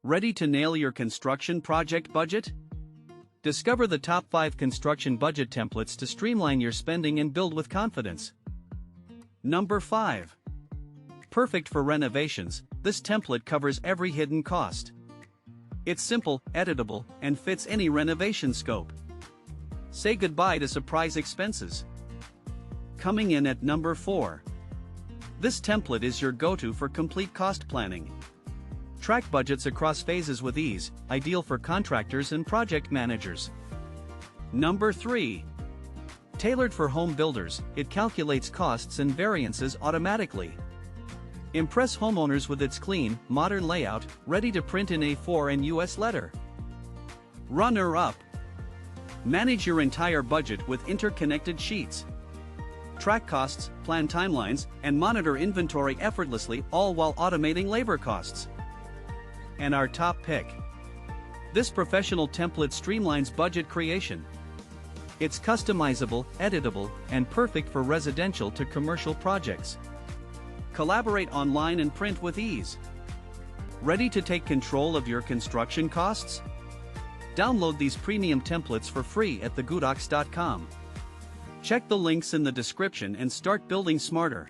Ready to nail your construction project budget? Discover the top 5 construction budget templates to streamline your spending and build with confidence. Number 5. Perfect for renovations, this template covers every hidden cost. It's simple, editable, and fits any renovation scope. Say goodbye to surprise expenses. Coming in at number 4. This template is your go-to for complete cost planning. Track budgets across phases with ease, ideal for contractors and project managers. Number 3. Tailored for home builders, it calculates costs and variances automatically. Impress homeowners with its clean, modern layout, ready to print in A4 and US letter. Runner-up. Manage your entire budget with interconnected sheets. Track costs, plan timelines, and monitor inventory effortlessly, all while automating labor costs. And our top pick. This professional template streamlines budget creation. It's customizable, editable, and perfect for residential to commercial projects. Collaborate online and print with ease. Ready to take control of your construction costs? Download these premium templates for free at thegoodox.com. Check the links in the description and start building smarter.